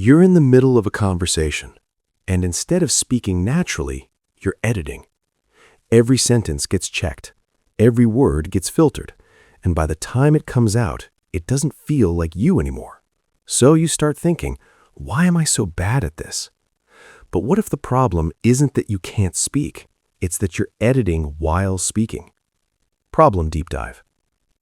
You're in the middle of a conversation, and instead of speaking naturally, you're editing. Every sentence gets checked, every word gets filtered, and by the time it comes out, it doesn't feel like you anymore. So you start thinking, why am I so bad at this? But what if the problem isn't that you can't speak? It's that you're editing while speaking. Problem deep dive.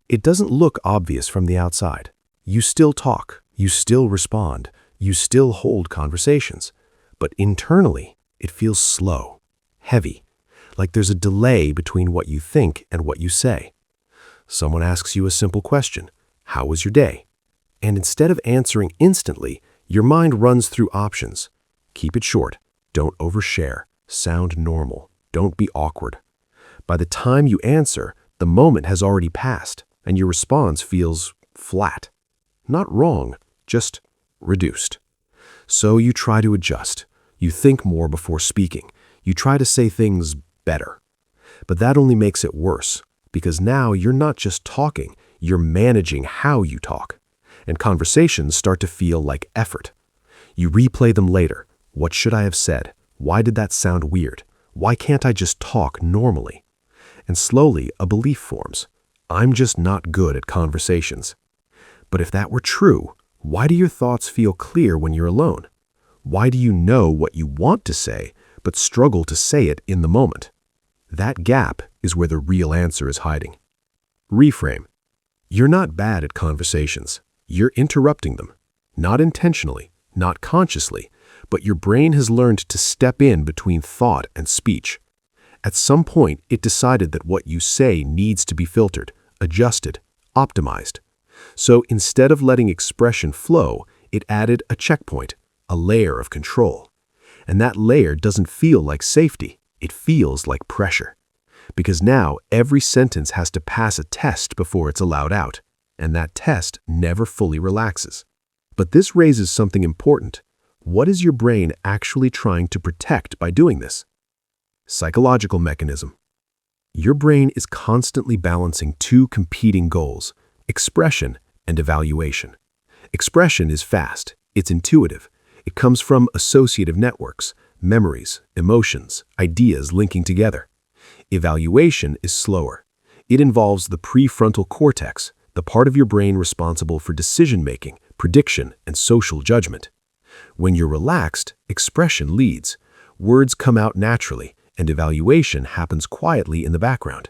It doesn't look obvious from the outside. You still talk, you still respond, you still hold conversations. But internally, it feels slow, heavy, like there's a delay between what you think and what you say. Someone asks you a simple question, how was your day? And instead of answering instantly, your mind runs through options. Keep it short, don't overshare, sound normal, don't be awkward. By the time you answer, the moment has already passed, and your response feels flat. Not wrong, just reduced. So you try to adjust. You think more before speaking. You try to say things better. But that only makes it worse, because now you're not just talking, you're managing how you talk. And conversations start to feel like effort. You replay them later. What should I have said? Why did that sound weird? Why can't I just talk normally? And slowly, a belief forms. I'm just not good at conversations. But if that were true, why do your thoughts feel clear when you're alone? Why do you know what you want to say, but struggle to say it in the moment? That gap is where the real answer is hiding. Reframe. You're not bad at conversations. You're interrupting them. Not intentionally, not consciously, but your brain has learned to step in between thought and speech. At some point, it decided that what you say needs to be filtered, adjusted, optimized. So instead of letting expression flow, it added a checkpoint, a layer of control. And that layer doesn't feel like safety, it feels like pressure. Because now every sentence has to pass a test before it's allowed out, and that test never fully relaxes. But this raises something important. What is your brain actually trying to protect by doing this? Psychological mechanism. Your brain is constantly balancing two competing goals, expression and evaluation. Expression is fast, it's intuitive. It comes from associative networks, memories, emotions, ideas linking together. Evaluation is slower. It involves the prefrontal cortex, the part of your brain responsible for decision-making, prediction, and social judgment. When you're relaxed, expression leads. Words come out naturally, and evaluation happens quietly in the background.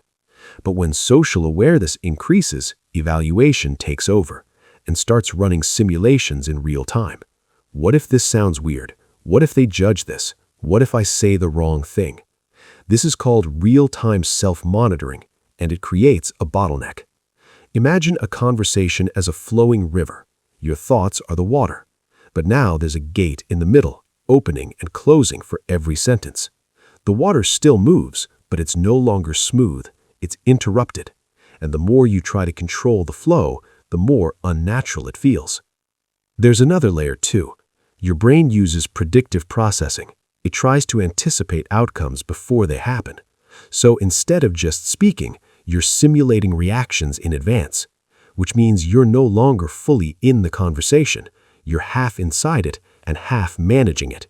But when social awareness increases, evaluation takes over and starts running simulations in real time. What if this sounds weird? What if they judge this? What if I say the wrong thing? This is called real-time self-monitoring, and it creates a bottleneck. Imagine a conversation as a flowing river. Your thoughts are the water. But now there's a gate in the middle, opening and closing for every sentence. The water still moves, but it's no longer smooth. It's interrupted. And the more you try to control the flow, the more unnatural it feels. There's another layer too. Your brain uses predictive processing. It tries to anticipate outcomes before they happen. So instead of just speaking, you're simulating reactions in advance, which means you're no longer fully in the conversation. You're half inside it and half managing it.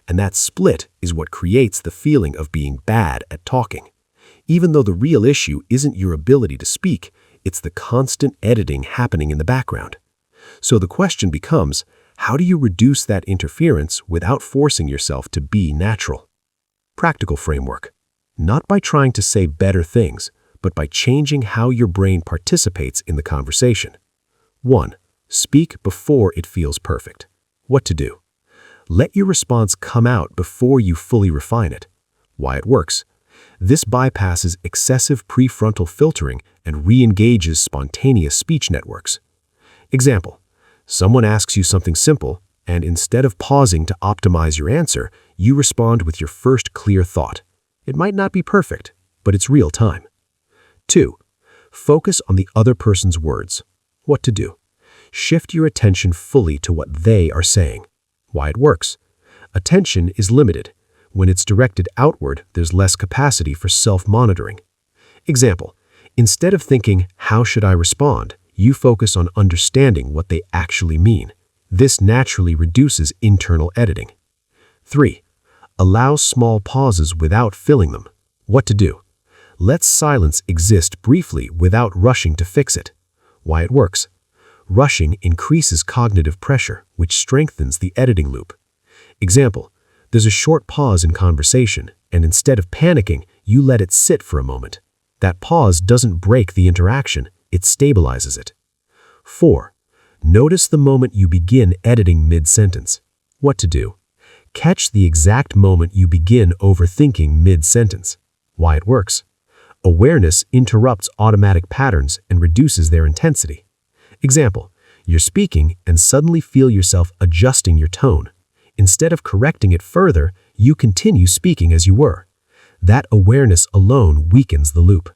And that split is what creates the feeling of being bad at talking. Even though the real issue isn't your ability to speak, it's the constant editing happening in the background. So the question becomes, how do you reduce that interference without forcing yourself to be natural? Practical framework. Not by trying to say better things, but by changing how your brain participates in the conversation. 1. Speak before it feels perfect. What to do? Let your response come out before you fully refine it. Why it works. This bypasses excessive prefrontal filtering and re-engages spontaneous speech networks. Example. Someone asks you something simple, and instead of pausing to optimize your answer, you respond with your first clear thought. It might not be perfect, but it's real time. 2. Focus on the other person's words. What to do? Shift your attention fully to what they are saying. Why it works. Attention is limited. When it's directed outward, there's less capacity for self-monitoring. Example. Instead of thinking, how should I respond? You focus on understanding what they actually mean. This naturally reduces internal editing. 3. Allow small pauses without filling them. What to do? Let silence exist briefly without rushing to fix it. Why it works? Rushing increases cognitive pressure, which strengthens the editing loop. Example, there's a short pause in conversation, and instead of panicking, you let it sit for a moment. That pause doesn't break the interaction, it stabilizes it. 4. Notice the moment you begin editing mid-sentence. What to do? Catch the exact moment you begin overthinking mid-sentence. Why it works? Awareness interrupts automatic patterns and reduces their intensity. Example, you're speaking and suddenly feel yourself adjusting your tone. Instead of correcting it further, you continue speaking as you were. That awareness alone weakens the loop.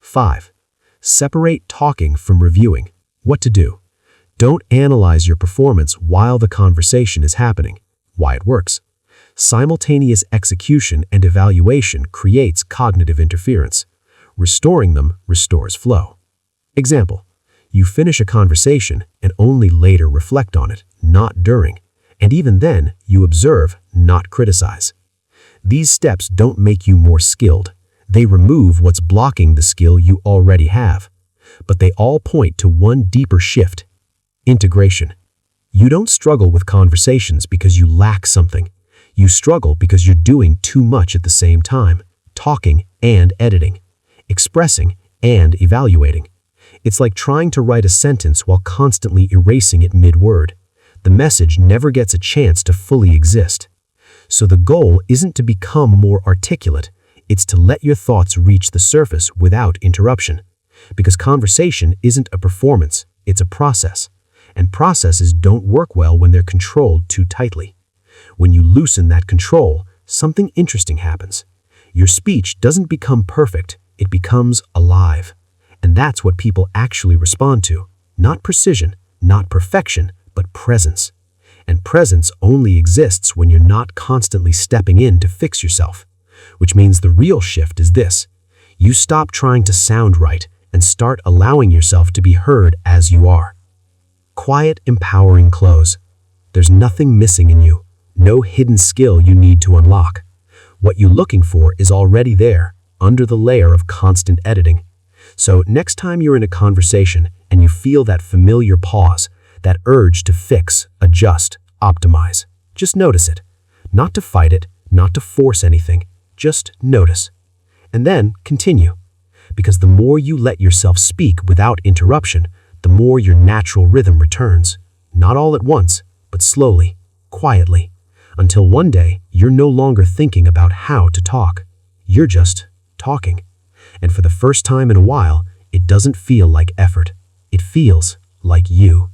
5. Separate talking from reviewing. What to do? Don't analyze your performance while the conversation is happening. Why it works? Simultaneous execution and evaluation creates cognitive interference. Restoring them restores flow. Example, you finish a conversation and only later reflect on it, not during. And even then, you observe, not criticize. These steps don't make you more skilled. They remove what's blocking the skill you already have. But they all point to one deeper shift: integration. You don't struggle with conversations because you lack something. You struggle because you're doing too much at the same time, talking and editing, expressing and evaluating. It's like trying to write a sentence while constantly erasing it mid-word. The message never gets a chance to fully exist. So the goal isn't to become more articulate, it's to let your thoughts reach the surface without interruption. Because conversation isn't a performance, it's a process. And processes don't work well when they're controlled too tightly. When you loosen that control, something interesting happens. Your speech doesn't become perfect, it becomes alive. And that's what people actually respond to. Not precision, not perfection, but presence. And presence only exists when you're not constantly stepping in to fix yourself. Which means the real shift is this: you stop trying to sound right and start allowing yourself to be heard as you are. Quiet, empowering close. There's nothing missing in you, no hidden skill you need to unlock. What you're looking for is already there, under the layer of constant editing. So next time you're in a conversation and you feel that familiar pause, that urge to fix, adjust, optimize, just notice it. Not to fight it, not to force anything, just notice. And then continue. Because the more you let yourself speak without interruption, the more your natural rhythm returns. Not all at once, but slowly, quietly, until one day you're no longer thinking about how to talk. You're just talking. And for the first time in a while, it doesn't feel like effort. It feels like you.